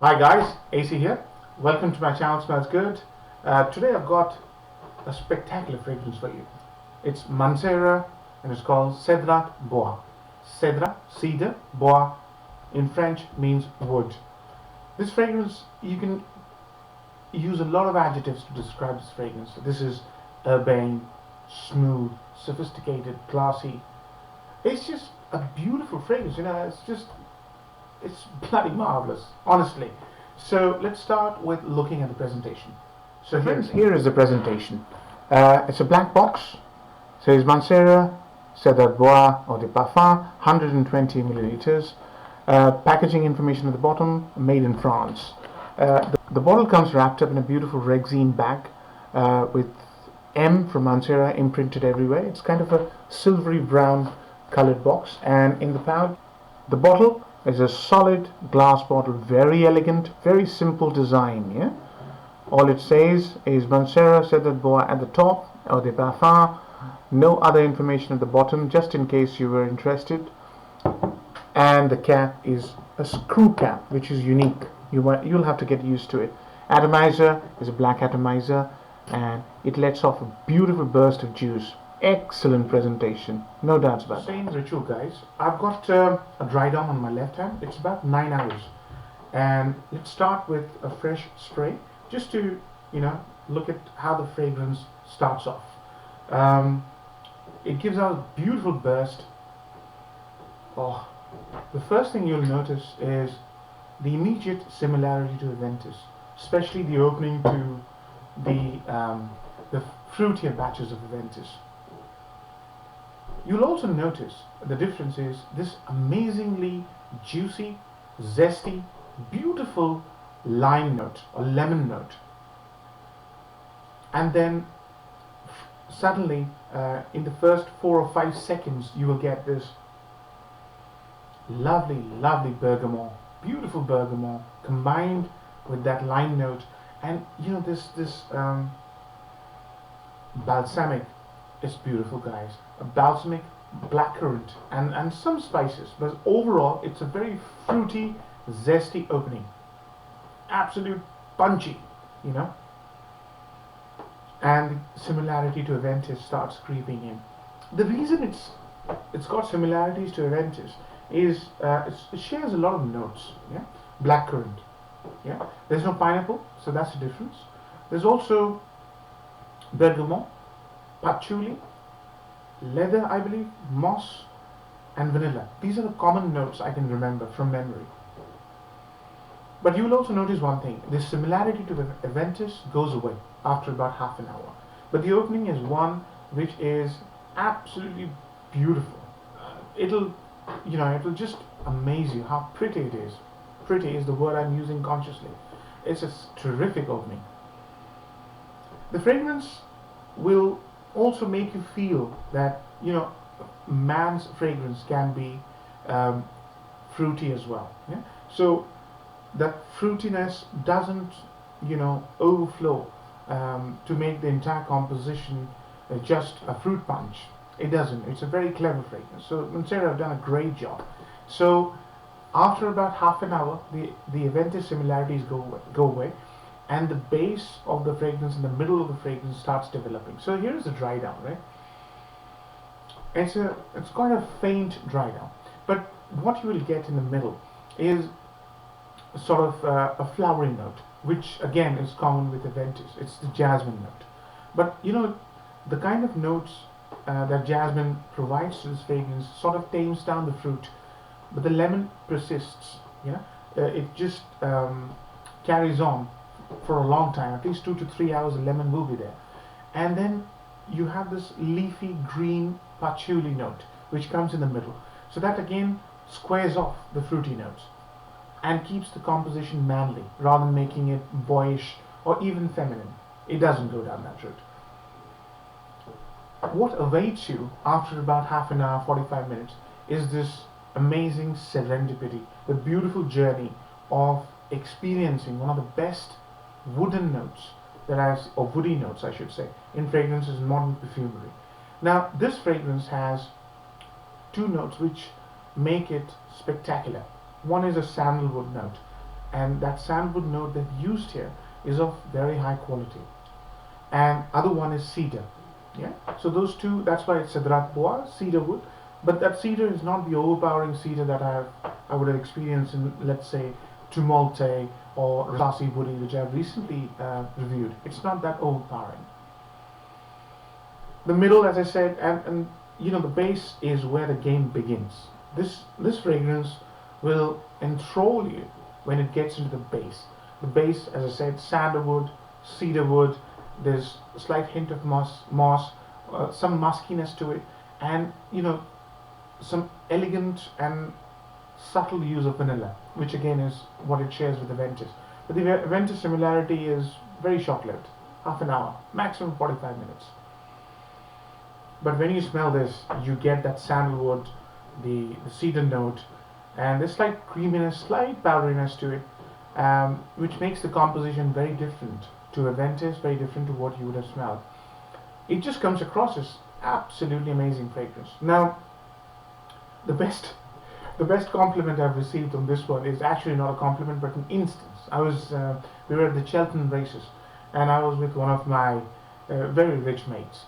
Hi guys, AC here. Welcome to my channel Smells Good. Today I've got a spectacular fragrance for you. It's Mancera and it's called Cedrat Bois. Cedrat, cedar, bois in French means wood. This fragrance, you can use a lot of adjectives to describe this fragrance. This is urbane, smooth, sophisticated, classy. It's just a beautiful fragrance, it's bloody marvelous, honestly. So let's start with looking at the presentation. So here is the presentation. It's a black box. Says Mancera Cedrat Bois Eau de Parfum, 120 milliliters. Packaging information at the bottom, made in France. The bottle comes wrapped up in a beautiful Rexine bag with M from Mancera imprinted everywhere. It's kind of a silvery brown colored box, and in the pouch, the bottle is a solid glass bottle, very elegant, very simple design. Yeah, all it says is Mancera Cedrat Bois at the top, Eau de Parfum. No other information at the bottom, just in case you were interested. And the cap is a screw cap, which is unique. You'll have to get used to it. Atomizer is a black atomizer, and it lets off a beautiful burst of juice. Excellent presentation, no doubts about it. Same ritual, guys. I've got a dry down on my left hand. It's about 9 hours, and let's start with a fresh spray, just to look at how the fragrance starts off. It gives out a beautiful burst. Oh, the first thing you'll notice is the immediate similarity to Aventus, especially the opening to the fruitier batches of Aventus. You'll also notice the difference is this amazingly juicy, zesty, beautiful lime note or lemon note. And then suddenly, in the first 4 or 5 seconds, you will get this lovely, lovely bergamot, beautiful bergamot combined with that lime note, and this balsamic is beautiful, guys. A balsamic, blackcurrant, and some spices, but overall it's a very fruity, zesty opening. Absolute punchy, and similarity to Aventus starts creeping in. The reason it's got similarities to Aventus is it shares a lot of notes. Yeah, blackcurrant. Yeah, there's no pineapple, so that's the difference. There's also bergamot, patchouli, leather, I believe, moss, and vanilla. These are the common notes I can remember from memory. But you will also notice one thing: the similarity to Aventus goes away after about half an hour. But the opening is one which is absolutely beautiful. It'll just amaze you how pretty it is. Pretty is the word I'm using consciously. It's a terrific opening. The fragrance will also make you feel that man's fragrance can be fruity as well. Yeah? So that fruitiness doesn't overflow to make the entire composition just a fruit punch. It doesn't. It's a very clever fragrance. So Mancera have done a great job. So after about half an hour, the Aventus similarities go away, and the base of the fragrance in the middle of the fragrance starts developing. So here is the dry down, right? It's quite a faint dry down, but what you will get in the middle is sort of a flowery note, which again is common with Aventus. It's the jasmine note. But the kind of notes that jasmine provides to this fragrance sort of tames down the fruit, but the lemon persists. It just carries on for a long time. At least 2 to 3 hours the lemon will be there, and then you have this leafy green patchouli note which comes in the middle, so that again squares off the fruity notes and keeps the composition manly rather than making it boyish or even feminine. It doesn't go down that route. What awaits you after about half an hour, 45 minutes, is this amazing serendipity, the beautiful journey of experiencing one of the best wooden notes or woody notes I should say, in fragrances in modern perfumery. Now this fragrance has 2 notes which make it spectacular. One is a sandalwood note, and that sandalwood note they've used here is of very high quality. And other one is cedar. Yeah. So those two, that's why it's Cedrat Boise, cedar wood. But that cedar is not the overpowering cedar that I would have experienced in, let's say, Tumulte or Rasasi Woody, which I've recently reviewed. It's not that overpowering. The middle, as I said, and the base is where the game begins. This fragrance will enthrall you when it gets into the base. The base, as I said, sandalwood, cedarwood. There's a slight hint of moss, some muskiness to it, and some elegant and subtle use of vanilla, which again is what it shares with the Ventus. But the Ventus similarity is very short-lived, half an hour, maximum 45 minutes. But when you smell this, you get that sandalwood, the cedar note, and there's slight creaminess, slight powderiness to it, which makes the composition very different to a Ventus, very different to what you would have smelled. It just comes across as absolutely amazing fragrance. Now, the best compliment I've received on this one is actually not a compliment, but an instance. We were at the Cheltenham races, and I was with one of my very rich mates.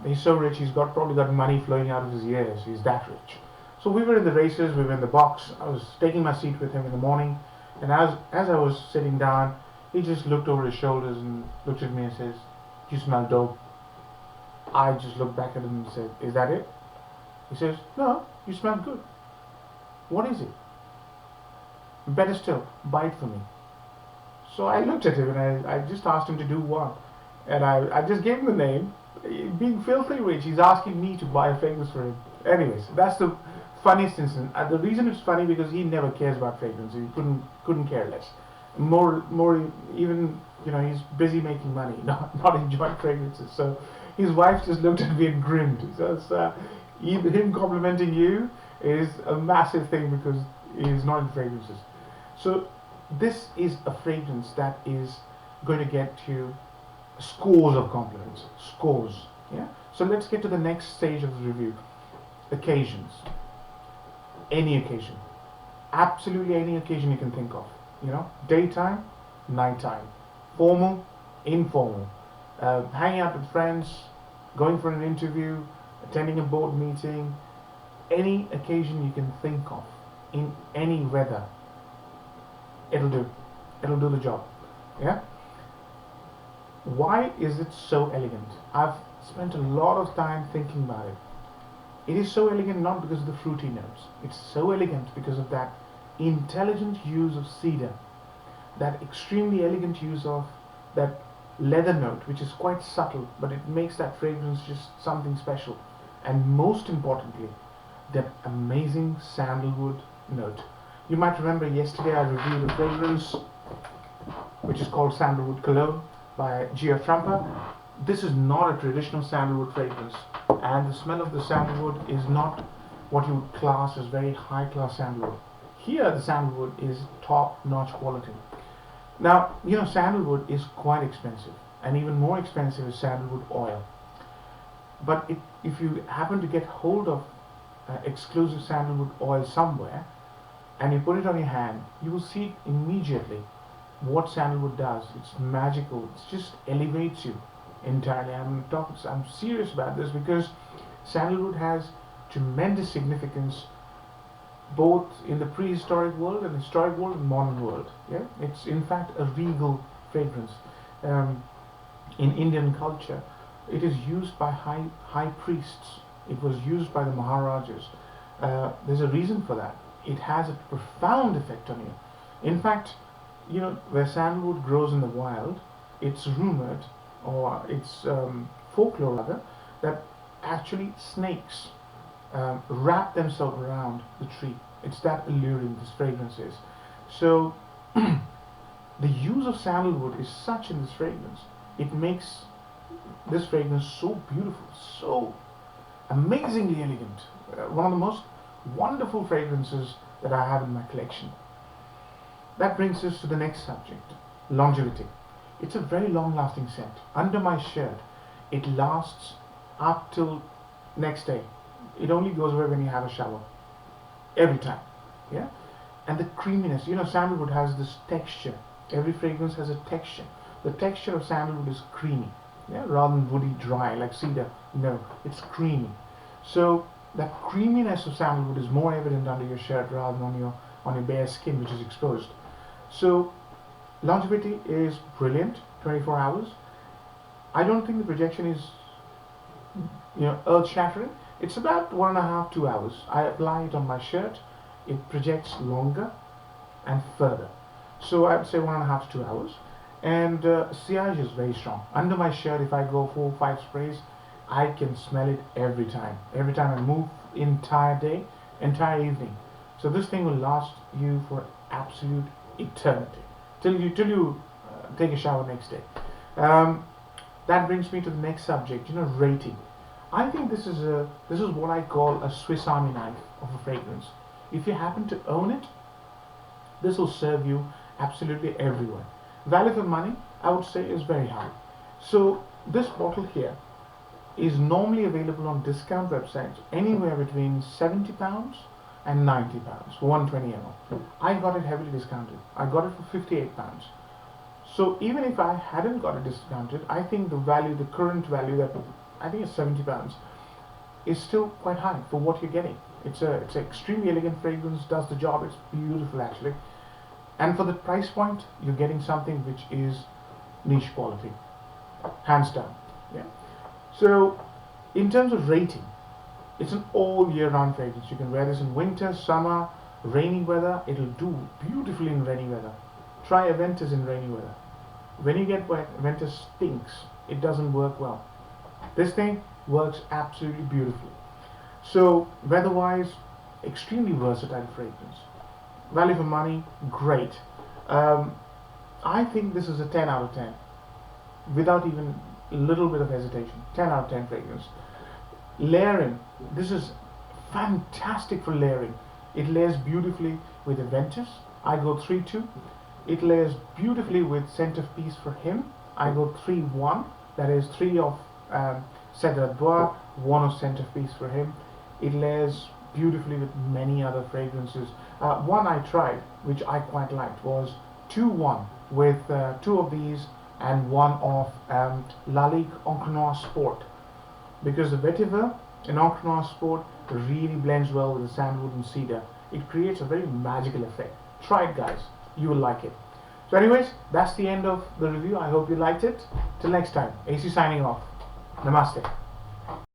He's so rich, he's probably got money flowing out of his ears. He's that rich. So we were in the races, we were in the box. I was taking my seat with him in the morning, and as I was sitting down, he just looked over his shoulders and looked at me and says, "You smell dope." I just looked back at him and said, "Is that it?" He says, "No, you smell good." "What is it?" "Better still, buy it for me." So I looked at him and I just asked him to do what, and I just gave him the name. Being filthy rich, he's asking me to buy a fragrance for him. Anyways, that's the funniest instance. The reason it's funny because he never cares about fragrance. He couldn't care less. More even he's busy making money, not enjoying fragrances. So his wife just looked at me and grinned. So him complimenting you is a massive thing because he's not in fragrances. So this is a fragrance that is going to get you scores of compliments. Scores. Yeah. So let's get to the next stage of the review. Occasions. Any occasion. Absolutely any occasion you can think of. Daytime, nighttime, formal, informal, hanging out with friends, going for an interview, attending a board meeting, any occasion you can think of, in any weather, it'll do the job. Yeah. Why is it so elegant? I've spent a lot of time thinking about it. It is so elegant not because of the fruity notes. It's so elegant because of that intelligent use of cedar, that extremely elegant use of that leather note, which is quite subtle, but it makes that fragrance just something special. And most importantly, that amazing sandalwood note. You might remember yesterday I reviewed a fragrance which is called Sandalwood Cologne by Gia Trumper. This is not a traditional sandalwood fragrance, and the smell of the sandalwood is not what you would class as very high class sandalwood. Here the sandalwood is top-notch quality. Now, sandalwood is quite expensive, and even more expensive is sandalwood oil. But if you happen to get hold of exclusive sandalwood oil somewhere, and you put it on your hand, you will see immediately what sandalwood does. It's magical. It just elevates you entirely. I'm serious about this because sandalwood has tremendous significance both in the prehistoric world and historic world and modern world. Yeah, it's in fact a regal fragrance. In Indian culture, it is used by high priests. It was used by the Maharajas. There's a reason for that. It has a profound effect on you. In fact, where sandalwood grows in the wild, it's rumored, or it's folklore rather, that actually snakes wrap themselves around the tree. It's that alluring this fragrance is. So the use of sandalwood is such in this fragrance, it makes this fragrance so beautiful, so amazingly elegant. One of the most wonderful fragrances that I have in my collection. That brings us to the next subject, longevity. It's a very long-lasting scent. Under my shirt, it lasts up till next day. It only goes away when you have a shower. Every time. Yeah? and the creaminess. You know, sandalwood has this texture. Every fragrance has a texture. The texture of sandalwood is creamy, yeah, rather than woody dry like cedar. No, it's creamy. So that creaminess of sandalwood is more evident under your shirt rather than on your bare skin, which is exposed. So longevity is brilliant, 24 hours. I don't think the projection is, earth-shattering. It's about 1.5, 2 hours. I apply it on my shirt. It projects longer and further. So I'd say 1.5 to 2 hours. And sillage is very strong. Under my shirt, if I go 4 or 5 sprays, I can smell it every time. Every time I move, entire day, entire evening. So this thing will last you for absolute eternity till you take a shower next day. That brings me to the next subject. Rating. I think this is what I call a Swiss Army knife of a fragrance. If you happen to own it, this will serve you absolutely everywhere. Value for money, I would say, is very high. So this bottle here is normally available on discount websites anywhere between £70 and £90 for 120 ml. I got it heavily discounted. I got it for £58. So even if I hadn't got it discounted, I think the current value, that I think is £70, is still quite high for what you're getting. It's an extremely elegant fragrance, does the job. It's beautiful actually, and for the price point, you're getting something which is niche quality, hands down. Yeah. So in terms of rating, it's an all year round fragrance. You can wear this in winter, summer, rainy weather. It'll do beautifully in rainy weather. Try Aventus in rainy weather. When you get wet, Aventus stinks. It doesn't work well. This thing works absolutely beautifully. So weather-wise, extremely versatile fragrance. Value for money, great. I think this is a 10 out of 10, without even a little bit of hesitation. 10 out of 10 fragrance. Layering, this is fantastic for layering. It layers beautifully with Aventus. I go 3-2. It layers beautifully with Scent of Peace for him. I go 3-1. That is 3 of Cedrat Boise, 1 of Scent of Peace for him. It layers beautifully with many other fragrances. One I tried, which I quite liked, was 2-1 with 2 of these and 1 of Lalique Encre Noire Sport, because the vetiver in Encre Noire Sport really blends well with the sandalwood and cedar. It creates a very magical effect. Try it, guys. You will like it. So anyways, that's the end of the review. I hope you liked it. Till next time, AC signing off. Namaste.